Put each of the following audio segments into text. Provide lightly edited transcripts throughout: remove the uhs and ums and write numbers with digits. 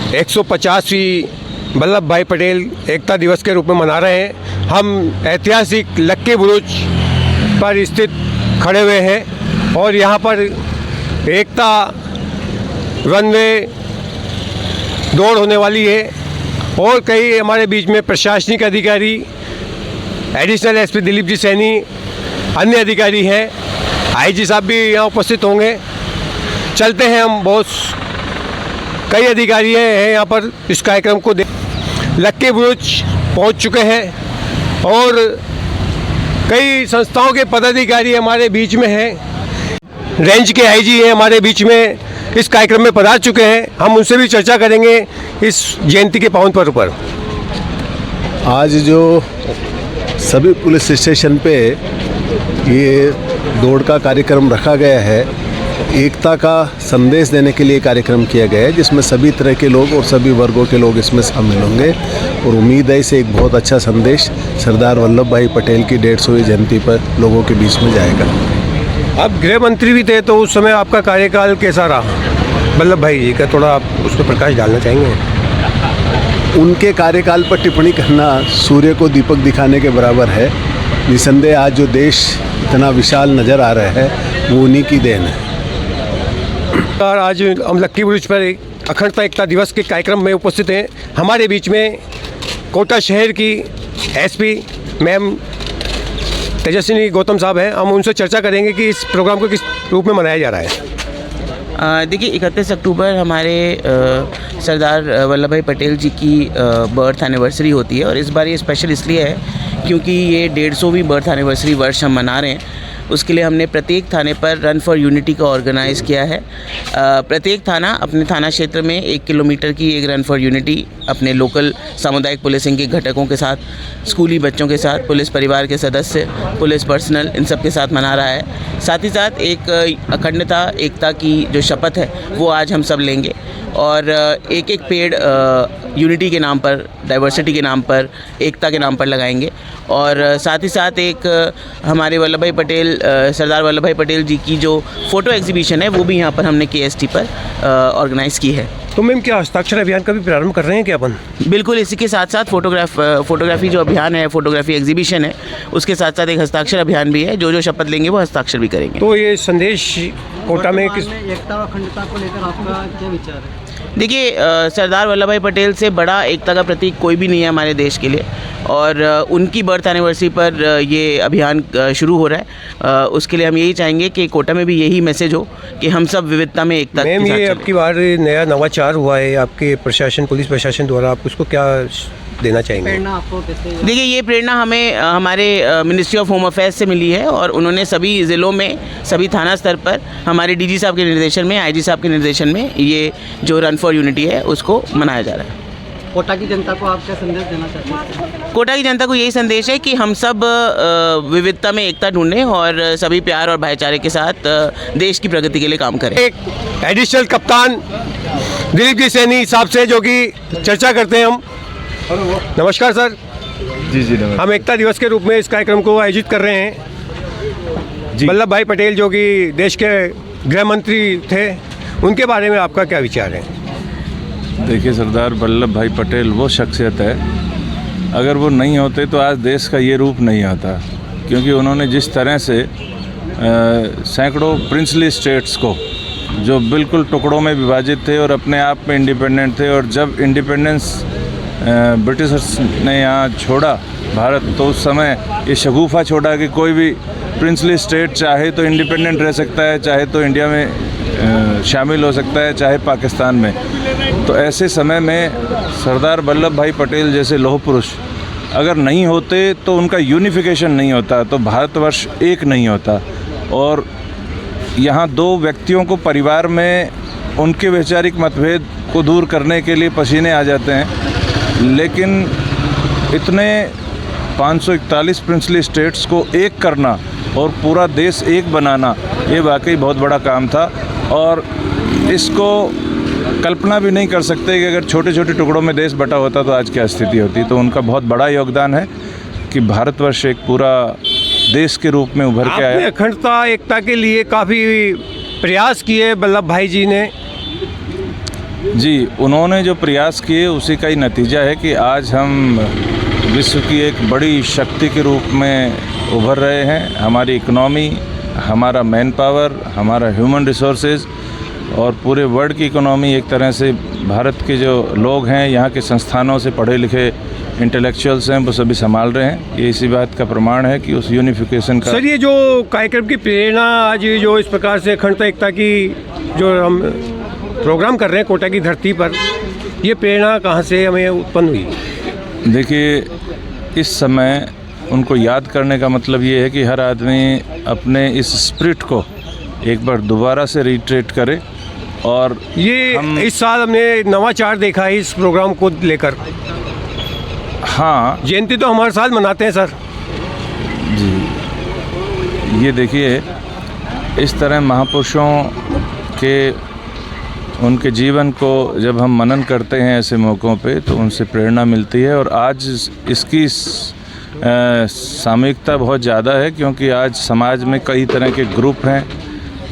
150वीं वल्लभ भाई पटेल एकता दिवस के रूप में मना रहे हैं। हम ऐतिहासिक लक्की बुरुज पर स्थित खड़े हुए हैं और यहाँ पर एकता रनवे दौड़ होने वाली है और कई हमारे बीच में प्रशासनिक अधिकारी, एडिशनल एसपी दिलीप जी सैनी, अन्य अधिकारी हैं, आईजी साहब भी यहाँ उपस्थित होंगे। चलते हैं हम, बहुत कई अधिकारी हैं यहाँ पर इस कार्यक्रम को लक्की बुरुज पहुँच चुके हैं और कई संस्थाओं के पदाधिकारी हमारे बीच में हैं। रेंज के आईजी हैं हमारे बीच में, इस कार्यक्रम में पधार चुके हैं। हम उनसे भी चर्चा करेंगे इस जयंती के पावन पर्व पर। आज जो सभी पुलिस स्टेशन पे ये दौड़ का कार्यक्रम रखा गया है, एकता का संदेश देने के लिए कार्यक्रम किया गया है, जिसमें सभी तरह के लोग और सभी वर्गों के लोग इसमें शामिल होंगे और उम्मीद है इसे एक बहुत अच्छा संदेश सरदार वल्लभ भाई पटेल की 150वीं जयंती पर लोगों के बीच में जाएगा। आप गृह मंत्री भी थे, तो उस समय आपका कार्यकाल कैसा रहा वल्लभ भाई जी का? थोड़ा आप उस पर प्रकाश डालना चाहेंगे? उनके कार्यकाल पर टिप्पणी करना सूर्य को दीपक दिखाने के बराबर है। निसंदेह आज जो देश इतना विशाल नज़र आ रहा है वो उन्हीं की देन है। आज हम लक्की बुरुज पर अखंडता एकता दिवस के कार्यक्रम में उपस्थित हैं। हमारे बीच में कोटा शहर की एसपी मैम तेजस्विनी गौतम साहब हैं। हम उनसे चर्चा करेंगे कि इस प्रोग्राम को किस रूप में मनाया जा रहा है। देखिए, 31 अक्टूबर हमारे सरदार वल्लभ भाई पटेल जी की बर्थ एनिवर्सरी होती है और इस बार ये स्पेशल इसलिए है क्योंकि ये 150वीं बर्थ एनिवर्सरी वर्ष हम मना रहे हैं। उसके लिए हमने प्रत्येक थाने पर रन फॉर यूनिटी का ऑर्गेनाइज़ किया है। प्रत्येक थाना अपने थाना क्षेत्र में 1 किलोमीटर की एक रन फॉर यूनिटी अपने लोकल सामुदायिक पुलिसिंग के घटकों के साथ, स्कूली बच्चों के साथ, पुलिस परिवार के सदस्य, पुलिस पर्सनल, इन सब के साथ मना रहा है। साथ ही साथ एक अखंडता एकता की जो शपथ है वो आज हम सब लेंगे और एक एक पेड़ यूनिटी के नाम पर, डाइवर्सिटी के नाम पर, एकता के नाम पर लगाएंगे। और साथ ही साथ एक हमारे वल्लभ भाई पटेल, सरदार वल्लभ भाई पटेल जी की जो फ़ोटो एग्जीबिशन है वो भी यहाँ पर हमने KST पर ऑर्गेनाइज़ की है। तो मैम, क्या हस्ताक्षर अभियान का भी प्रारंभ कर रहे हैं क्या अपन? बिल्कुल, इसी के साथ साथ फोटोग्राफी जो अभियान है, फोटोग्राफी एग्जीबिशन है, उसके साथ साथ एक हस्ताक्षर अभियान भी है। जो शपथ लेंगे वो हस्ताक्षर भी करेंगे। तो ये संदेश कोटा में किस एकता और अखंडता को लेकर आपका क्या विचार है? देखिए, सरदार वल्लभ भाई पटेल से बड़ा एकता का प्रतीक कोई भी नहीं है हमारे देश के लिए और उनकी बर्थ एनिवर्सरी पर ये अभियान शुरू हो रहा है। उसके लिए हम यही चाहेंगे कि कोटा में भी यही मैसेज हो कि हम सब विविधता में एकता के साथ चलें। चलें। अब की बार नया नवाचार हुआ है आपके प्रशासन, पुलिस प्रशासन द्वारा, आप उसको क्या देना चाहेंगे? प्रेरणा आपको कैसे? देखिए, ये प्रेरणा हमें हमारे मिनिस्ट्री ऑफ होम अफेयर्स से मिली है और उन्होंने सभी ज़िलों में, सभी थाना स्तर पर हमारे DG साहब के निर्देशन में, IG साहब के निर्देशन में ये जो रन फॉर यूनिटी है उसको मनाया जा रहा है। कोटा की जनता को आप क्या संदेश देना चाहते हैं? कोटा की जनता को यही संदेश है कि हम सब विविधता में एकता ढूंढें और सभी प्यार और भाईचारे के साथ देश की प्रगति के लिए काम करें। एक एडिशनल कप्तान दिलीप जी सैनी साहब से जो कि चर्चा करते हैं हम। नमस्कार सर। जी नमस्कार। हम एकता दिवस के रूप में इस कार्यक्रम को आयोजित कर रहे हैं। वल्लभ भाई पटेल जो कि देश के गृह मंत्री थे, उनके बारे में आपका क्या विचार है? देखिए, सरदार वल्लभ भाई पटेल वो शख्सियत है, अगर वो नहीं होते तो आज देश का ये रूप नहीं आता, क्योंकि उन्होंने जिस तरह से सैकड़ों प्रिंसली स्टेट्स को जो बिल्कुल टुकड़ों में विभाजित थे और अपने आप में इंडिपेंडेंट थे, और जब इंडिपेंडेंस ब्रिटिशर्स ने यहाँ छोड़ा भारत, तो उस समय ये शगुफा छोड़ा कि कोई भी प्रिंसली स्टेट चाहे तो इंडिपेंडेंट रह सकता है, चाहे तो इंडिया में शामिल हो सकता है, चाहे पाकिस्तान में। तो ऐसे समय में सरदार वल्लभ भाई पटेल जैसे लौह पुरुष अगर नहीं होते तो उनका यूनिफिकेशन नहीं होता, तो भारतवर्ष एक नहीं होता। और यहाँ दो व्यक्तियों को परिवार में उनके वैचारिक मतभेद को दूर करने के लिए पसीने आ जाते हैं, लेकिन इतने 541 प्रिंसली स्टेट्स को एक करना और पूरा देश एक बनाना, ये वाकई बहुत बड़ा काम था। और इसको कल्पना भी नहीं कर सकते कि अगर छोटे छोटे टुकड़ों में देश बटा होता तो आज क्या स्थिति होती। तो उनका बहुत बड़ा योगदान है कि भारतवर्ष एक पूरा देश के रूप में उभर के आया। अखंडता एकता के लिए काफ़ी प्रयास किए वल्लभ भाई जी ने, जी, उन्होंने जो प्रयास किए उसी का ही नतीजा है कि आज हम विश्व की एक बड़ी शक्ति के रूप में उभर रहे हैं। हमारी इकोनॉमी, हमारा मैन पावर, हमारा ह्यूमन रिसोर्सेज और पूरे वर्ल्ड की इकोनॉमी एक तरह से भारत के जो लोग हैं, यहाँ के संस्थानों से पढ़े लिखे इंटेलेक्चुअल्स हैं, वो सभी संभाल रहे हैं। ये इसी बात का प्रमाण है कि उस यूनिफिकेशन का। सर, ये जो कार्यक्रम की प्रेरणा आज जो इस प्रकार से अखंडता एकता की जो हम प्रोग्राम कर रहे हैं कोटा की धरती पर, ये प्रेरणा कहाँ से हमें उत्पन्न हुई? देखिए, इस समय उनको याद करने का मतलब ये है कि हर आदमी अपने इस स्पिरिट को एक बार दोबारा से रिट्रेट करे। और ये इस साल हमने नवाचार देखा है इस प्रोग्राम को लेकर। हाँ जयंती तो हमारे साथ मनाते हैं सर। जी, ये देखिए, इस तरह महापुरुषों के उनके जीवन को जब हम मनन करते हैं ऐसे मौक़ों पे, तो उनसे प्रेरणा मिलती है। और आज इसकी सामूहिकता बहुत ज़्यादा है, क्योंकि आज समाज में कई तरह के ग्रुप हैं।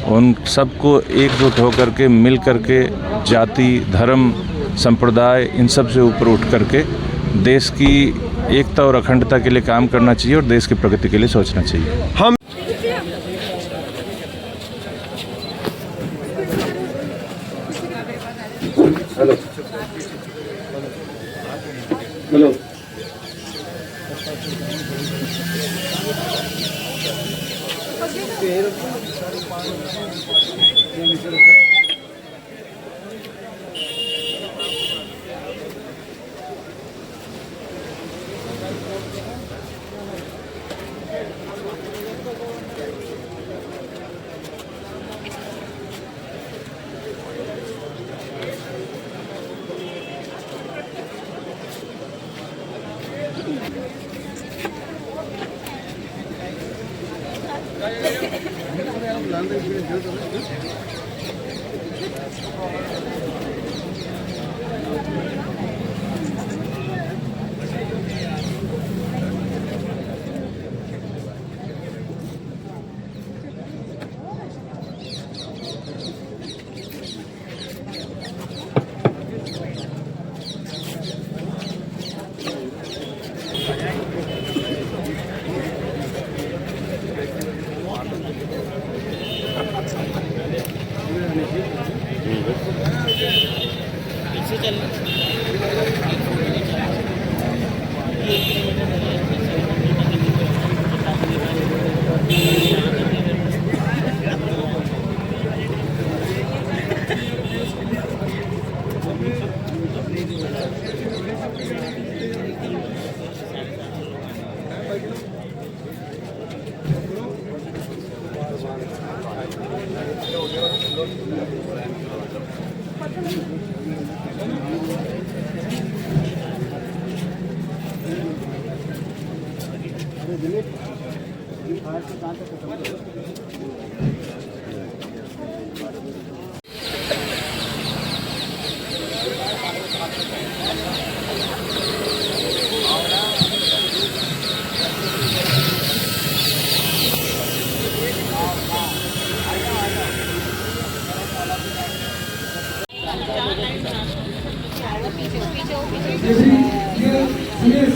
उन सबको एकजुट होकर के, मिल कर के, जाति, धर्म, संप्रदाय, इन सब से ऊपर उठ करके देश की एकता और अखंडता के लिए काम करना चाहिए और देश की प्रगति के लिए सोचना चाहिए। हम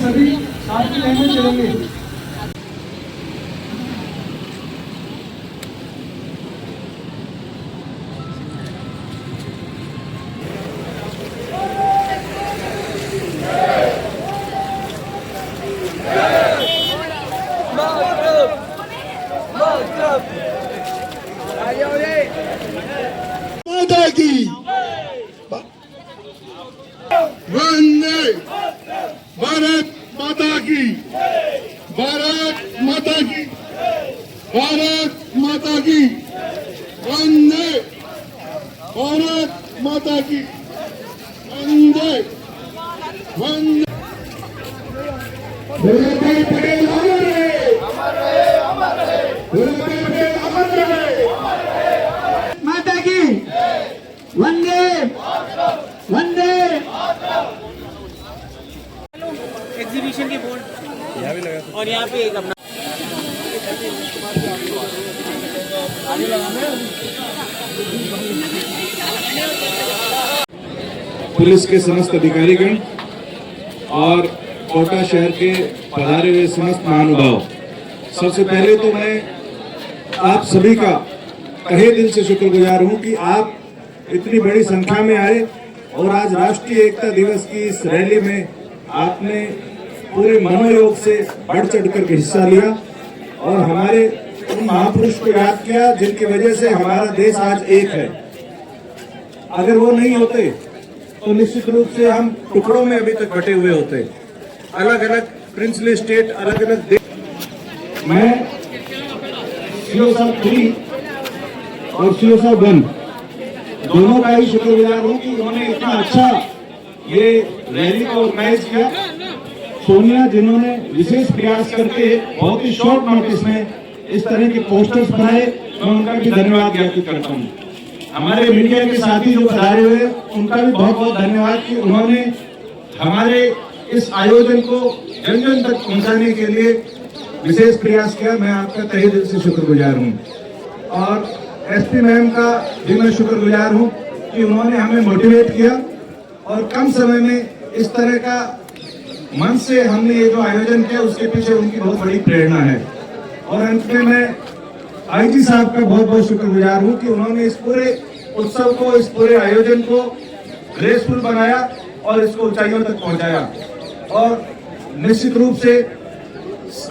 सभी साथ की लाइन में चलेंगे। माता की वंदे भारत माता की, भारत माता की, भारत माता की, वंदे भारत माता की, वंदे वंदे। वल्लभ भाई पटेल अमर रहे, वल्लभ भाई पटेल अमर रहे। माता की वंदे वंदे। एग्जीबिशन के बोर्ड यहाँ भी लगा और यहाँ पे एक अपना पुलिस के समस्त अधिकारीगण और कोटा शहर के पधारे हुए समस्त महानुभाव, सबसे पहले तो मैं आप सभी का तहे दिल से शुक्रगुजार हूं कि आप इतनी बड़ी संख्या में आए और आज राष्ट्रीय एकता दिवस की इस रैली में आपने पूरे मनोयोग से बढ़ चढ़ कर हिस्सा लिया और हमारे उन महापुरुष को याद किया जिनकी वजह से हमारा देश आज एक है। अगर वो नहीं होते तो निश्चित रूप से हम टुकड़ों में अभी तक बटे हुए होते, अलग अलग प्रिंसली स्टेट, अलग अलग देश। मैं सीओ साहब 3 और सीओ साहब 1 दोनों का ही शुक्रगुजार हूँ कि उन्होंने इतना अच्छा ये रैली को ऑर्गेनाइज किया। सोनिया जिन्होंने विशेष प्रयास करके बहुत ही शॉर्ट नोटिस में इस तरह के पोस्टर्स बनाए, मैं उनका भी धन्यवाद ज्ञापित करता हूँ। हमारे मीडिया के साथी जो पधारे हुए उनका भी बहुत बहुत धन्यवाद कि उन्होंने हमारे इस आयोजन को जन जन तक पहुंचाने के लिए विशेष प्रयास किया। मैं आपका तहे दिल से शुक्रगुजार हूँ और एसपी मैम का भी मैं शुक्रगुजार हूँ कि उन्होंने हमें मोटिवेट किया और कम समय में इस तरह का मन से हमने ये जो आयोजन किया उसके पीछे उनकी बहुत बड़ी प्रेरणा है। और अंत में मैं आईजी साहब का बहुत बहुत शुक्रगुजार हूँ कि उन्होंने इस पूरे उत्सव को, इस पूरे आयोजन को ग्रेसफुल बनाया और इसको ऊंचाइयों तक पहुंचाया। और निश्चित रूप से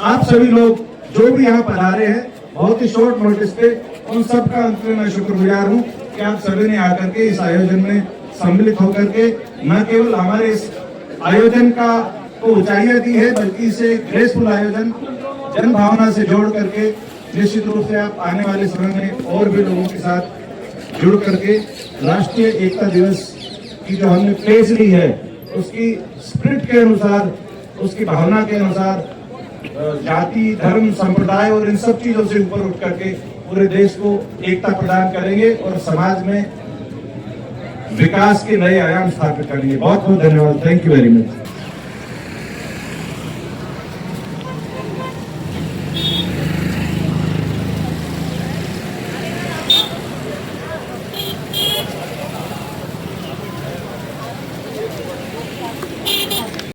आप सभी लोग जो भी यहाँ पधारे हैं बहुत ही शॉर्ट नोटिस पे, उन सब का अंत में मैं शुक्रगुजार हूँ कि आप सभी ने आकर के इस आयोजन में सम्मिलित होकर के न केवल हमारे इस आयोजन का को ऊंचाइयां दी है बल्कि इसे ग्रेसफुल आयोजन जन भावना से जोड़ करके निश्चित रूप से आप आने वाले समय में और भी लोगों के साथ जुड़ करके राष्ट्रीय एकता दिवस की जो हमने प्लेस ली है उसकी स्पिरिट के अनुसार, उसकी भावना के अनुसार जाति, धर्म, संप्रदाय और इन सब चीजों से ऊपर उठ करके पूरे देश को एकता प्रदान करेंगे और समाज में विकास के नए आयाम स्थापित करेंगे। बहुत बहुत धन्यवाद। Thank you very much.